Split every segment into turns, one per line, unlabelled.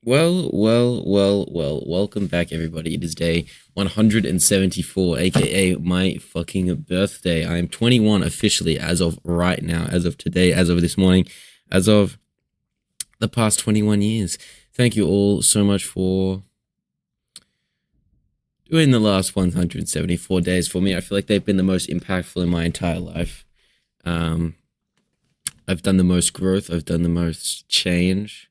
Welcome back, everybody. It is day 174, aka my fucking birthday. I am 21 officially as of right now, as of today, as of this morning, as of the past 21 years. Thank you all so much for doing the last 174 days for me. I feel like they've been the most impactful in my entire life. Um, I've done the most growth, I've done the most change,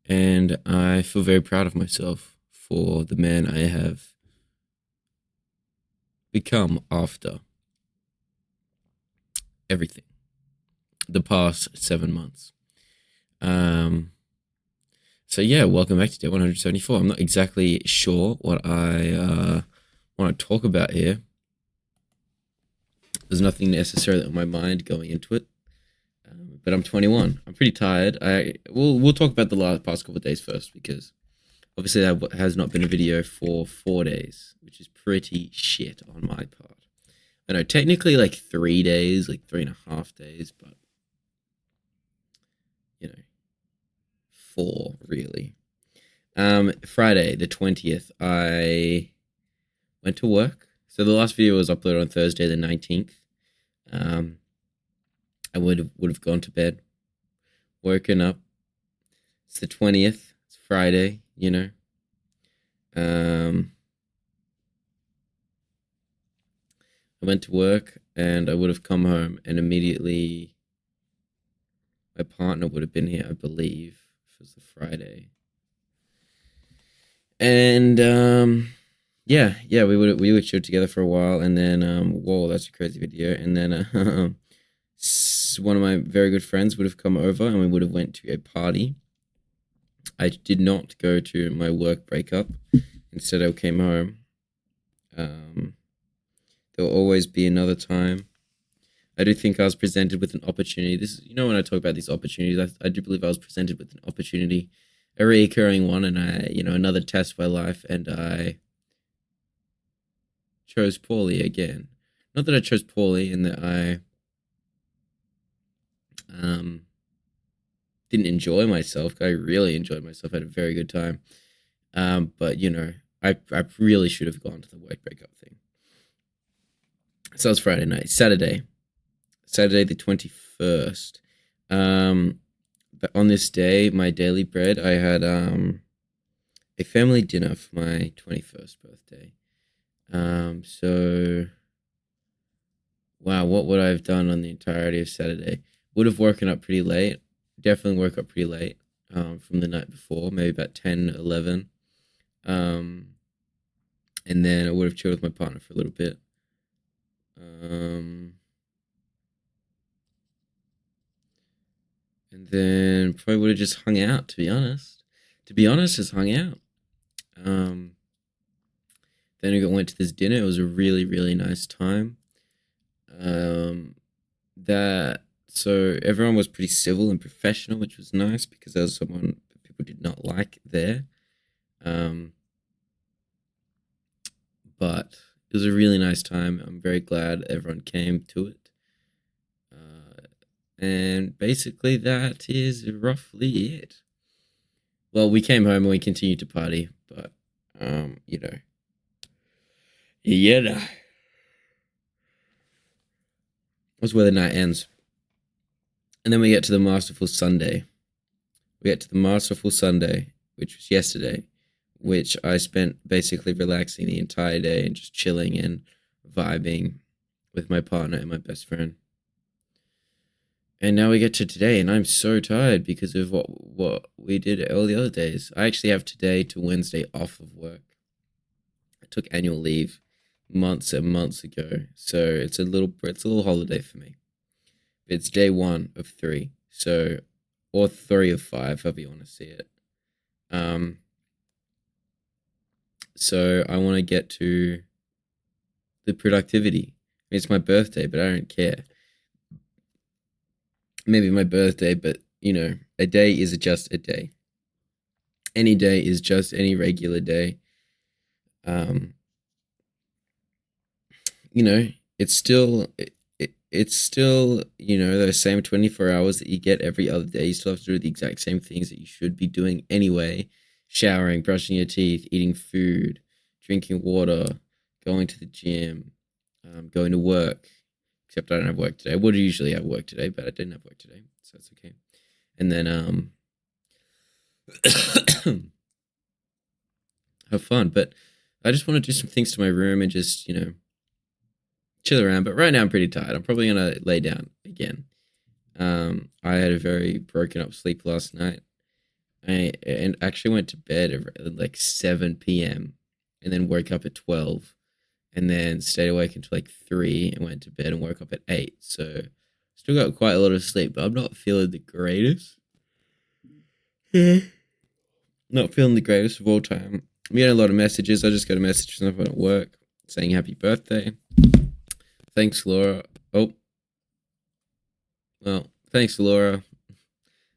and I feel very proud of myself for the man I have become after everything the past 7 months. Um, so yeah, welcome back to day 174. I'm not exactly sure what I want to talk about here. There's nothing necessarily on my mind going into it, but I'm 21. I'm pretty tired. We'll talk about the last past couple of days first because obviously that has not been a video for 4 days, which is pretty shit on my part. I know technically like 3 days, like 3.5 days, but you know, four really. Friday the 20th, I went to work. So the last video was uploaded on Thursday the 19th. Um, I would have gone to bed, woken up. It's the 20th. It's Friday. Um, I went to work and I would have come home and immediately my partner would have been here, I believe, if it was the Friday. And yeah, we would chill together for a while, and then whoa, that's a crazy video. And then one of my very good friends would have come over, and we would have went to a party. I did not go to my work breakup. Instead, I came home. Um, there will always be another time. I do think I was presented with an opportunity. This is, when I talk about these opportunities, I do believe I was presented with an opportunity, a recurring one, and another test of my life, and I chose poorly again. Not that I chose poorly, in that I didn't enjoy myself. I really enjoyed myself. I had a very good time. But I really should have gone to the work breakup thing. So that was Friday night. Saturday the 21st. But on this day, my daily bread, I had a family dinner for my 21st birthday. So wow, what would I have done on the entirety of Saturday? Would have woken up pretty late. Definitely woke up pretty late from the night before, maybe about 10, 11. And then I would have chilled with my partner for a little bit. And then probably would have just hung out, to be honest. Just hung out. Then we went to this dinner. It was a really, really nice time. That so everyone was pretty civil and professional, which was nice because there was someone people did not like there. But it was a really nice time. I'm very glad everyone came to it. And basically, that is roughly it. Well, we came home and we continued to party, but yeah, that's where the night ends. And then we get to the Masterful Sunday. Which was yesterday, which I spent basically relaxing the entire day and just chilling and vibing with my partner and my best friend. And now we get to today, and I'm so tired because of what we did all the other days. I actually have today to Wednesday off of work. I took annual leave months and months ago, so it's a little holiday for me. It's day 1 of 3, so or 3 of 5, however you want to see it. So I want to get to the productivity. It's my birthday, but I don't care. Maybe my birthday, but a day is just a day. Any day is just any regular day. Um, it's still it's still those same 24 hours that you get every other day. You still have to do the exact same things that you should be doing anyway. showering, brushing your teeth, eating food, drinking water, going to the gym, going to work. Except I don't have work today. I would usually have work today, but I didn't have work today, so that's okay. And then have fun. But I just want to do some things to my room and just chill around. But right now I'm pretty tired. I'm probably gonna lay down again. I had a very broken up sleep last night. I and actually went to bed at like 7 p.m. and then woke up at 12 and then stayed awake until like 3 and went to bed and woke up at 8. So still got quite a lot of sleep, but I'm not feeling the greatest. Yeah. Not feeling the greatest of all time. I'm getting a lot of messages. I just got a message from someone at work saying happy birthday. Thanks, Laura. Oh. Well, thanks, Laura.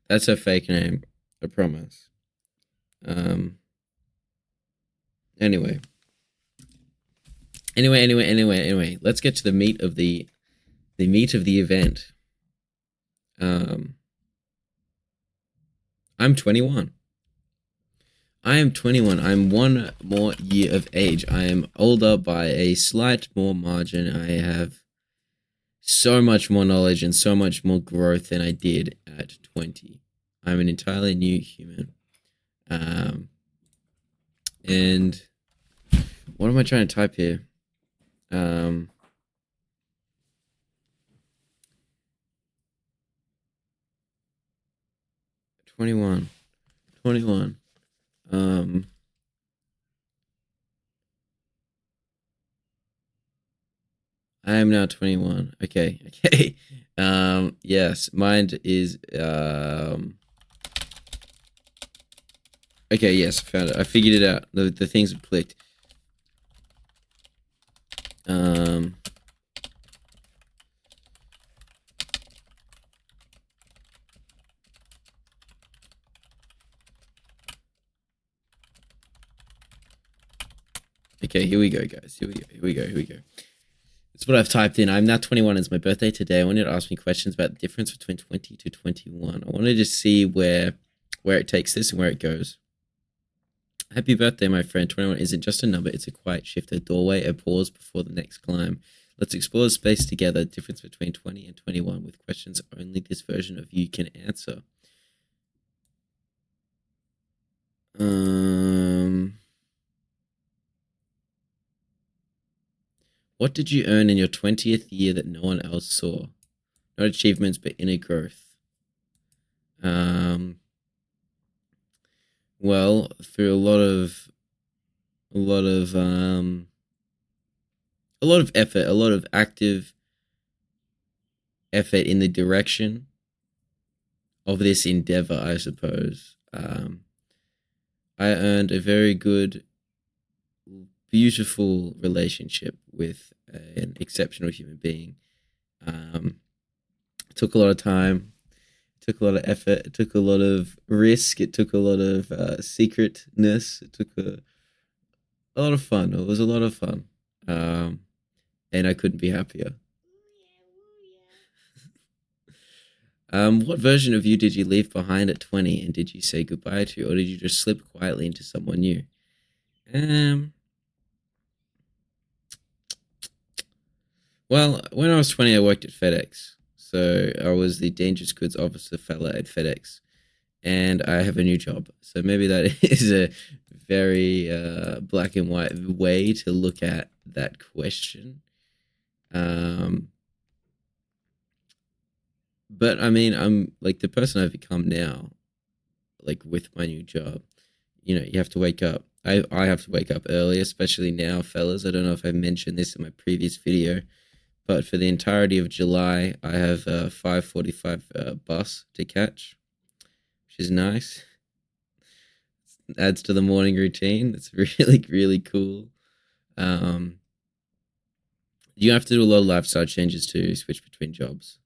That's her fake name. I promise. Anyway. Anyway. Let's get to the meat of the event. I'm 21. I am 21. I'm one more year of age. I am older by a slight more margin. I have so much more knowledge and so much more growth than I did at 20. I'm an entirely new human. And what am I trying to type here? 21. I am now 21. Okay. Yes, mine is okay, yes, I found it. I figured it out. The things have clicked. Okay, here we go, guys. Here we go. That's what I've typed in. I'm now 21. It's my birthday today. I wanted to ask me questions about the difference between 20 to 21. I wanted to see where it takes this and where it goes. Happy birthday, my friend. 21 isn't just a number. It's a quiet shift, a doorway, a pause before the next climb. Let's explore the space together. Difference between 20 and 21 with questions only this version of you can answer. What did you earn in your 20th year that no one else saw? Not achievements, but inner growth. Well, through a lot of effort, a lot of active effort in the direction of this endeavor, I suppose. I earned a very good, beautiful relationship with an exceptional human being. It took a lot of time, it took a lot of effort, it took a lot of risk, it took a lot of secretness, it took a lot of fun. It was a lot of fun. And I couldn't be happier. What version of you did you leave behind at 20 and did you say goodbye to, or did you just slip quietly into someone new? Well, when I was 20, I worked at FedEx. So I was the dangerous goods officer fella at FedEx. And I have a new job. So maybe that is a very black and white way to look at that question. But I mean, I'm like the person I've become now, like with my new job. You have to wake up. I have to wake up early, especially now, fellas. I don't know if I mentioned this in my previous video, but for the entirety of July, I have a 5:45 bus to catch, which is nice. Adds to the morning routine. It's really, really cool. You have to do a lot of lifestyle changes to switch between jobs.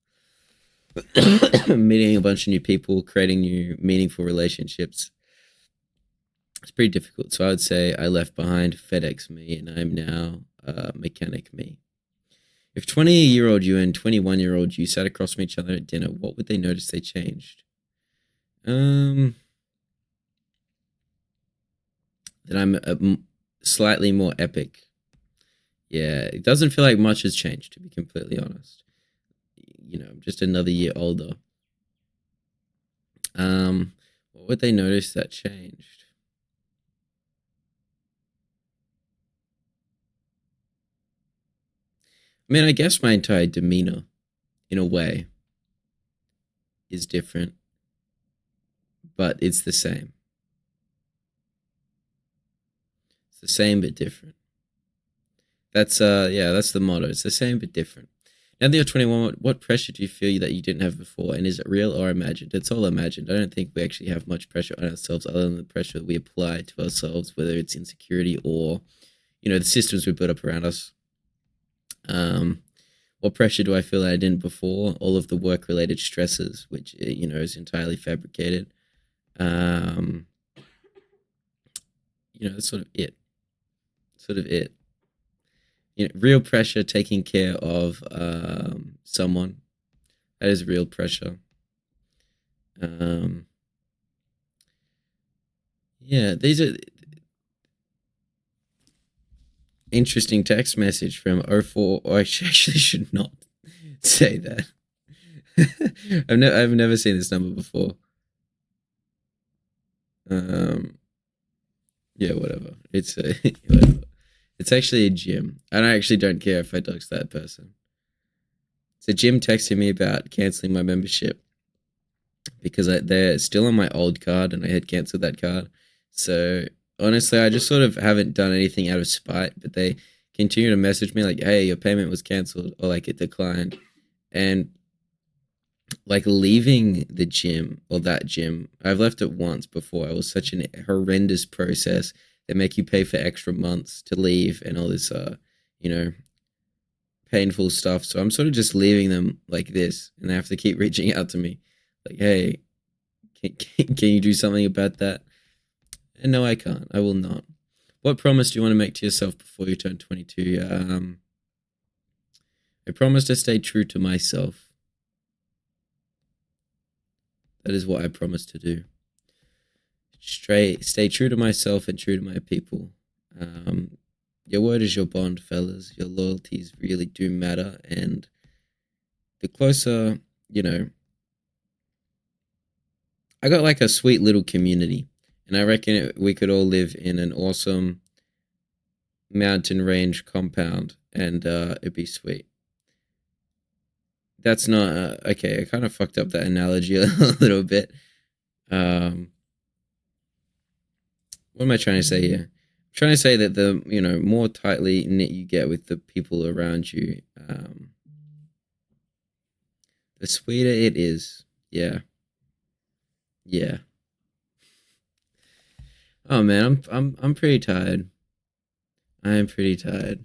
Meeting a bunch of new people, creating new meaningful relationships. It's pretty difficult. So I would say I left behind FedEx me and I'm now mechanic me. If 20-year-old you and 21-year-old you sat across from each other at dinner, what would they notice they changed? that I'm slightly more epic. Yeah, it doesn't feel like much has changed, to be completely honest. I'm just another year older. What would they notice that changed? I mean, I guess my entire demeanor, in a way, is different, but it's the same. It's the same but different. That's the motto. It's the same but different. Now that you're 21, what pressure do you feel that you didn't have before? And is it real or imagined? It's all imagined. I don't think we actually have much pressure on ourselves other than the pressure that we apply to ourselves, whether it's insecurity or, the systems we put up around us. What pressure do I feel that I didn't before? All of the work-related stresses, which, is entirely fabricated. That's sort of it. Sort of it. Real pressure taking care of someone. That is real pressure. These are interesting text message from 04. Oh, I actually should not say that. I've never seen this number before. Whatever. It's whatever. It's actually a gym, and I actually don't care if I dox that person. It's a gym texting me about canceling my membership because they're still on my old card, and I had canceled that card. So honestly, I just sort of haven't done anything out of spite, but they continue to message me like, "Hey, your payment was canceled," or like it declined, and like leaving the gym or that gym, I've left it once before. It was such an horrendous process. They make you pay for extra months to leave and all this, painful stuff. So I'm sort of just leaving them like this, and they have to keep reaching out to me, like, "Hey, can you do something about that?" And no, I can't. I will not. What promise do you want to make to yourself before you turn 22? I promise to stay true to myself. That is what I promise to do. Stay true to myself and true to my people. Your word is your bond, fellas. Your loyalties really do matter, and the closer, I got like a sweet little community, and I reckon we could all live in an awesome mountain range compound, and it'd be sweet. That's not okay. I kind of fucked up that analogy a little bit. What am I trying to say here? I'm trying to say that the more tightly knit you get with the people around you, the sweeter it is. Yeah. Oh man, I'm pretty tired. I am pretty tired.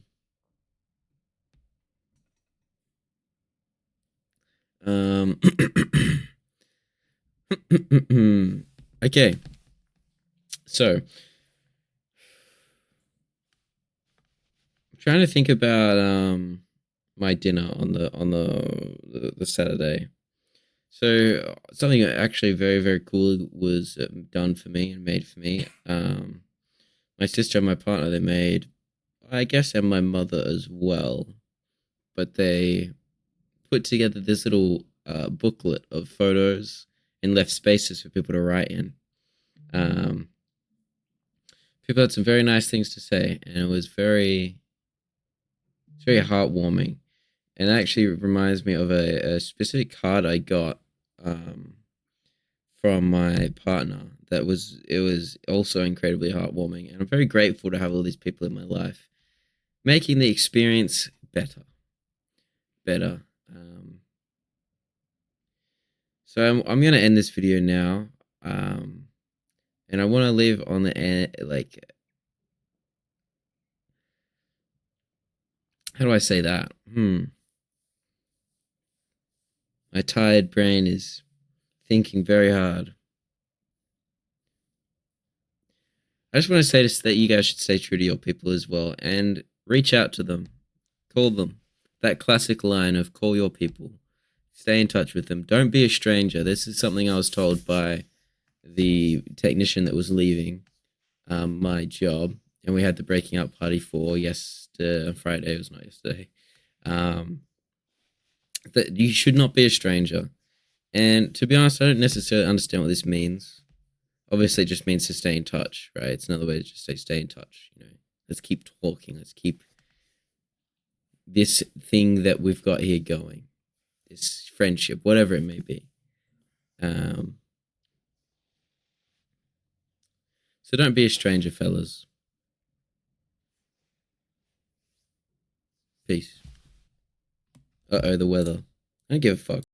Okay. So, I'm trying to think about my dinner on the Saturday. So something actually very very cool was done for me and made for me. My sister and my partner, they made, I guess, and my mother as well, but they put together this little booklet of photos and left spaces for people to write in. People had some very nice things to say, and it was very heartwarming. And it actually reminds me of a specific card I got from my partner. It was also incredibly heartwarming, and I'm very grateful to have all these people in my life, making the experience better. So I'm gonna end this video now, and I want to leave on the end, like, how do I say that? My tired brain is thinking very hard. I just want to say this, that you guys should stay true to your people as well and reach out to them. Call them. That classic line of call your people. Stay in touch with them. Don't be a stranger. This is something I was told by the technician that was leaving. my job, and we had the breaking up party for yesterday. Friday, it was not yesterday. Um, that you should not be a stranger. And to be honest, I don't necessarily understand what this means. Obviously, it just means to stay in touch, right? It's another way to just say stay in touch. Let's keep talking. Let's keep this thing that we've got here going. This friendship, whatever it may be. So don't be a stranger, fellas. Peace. The weather. I don't give a fuck.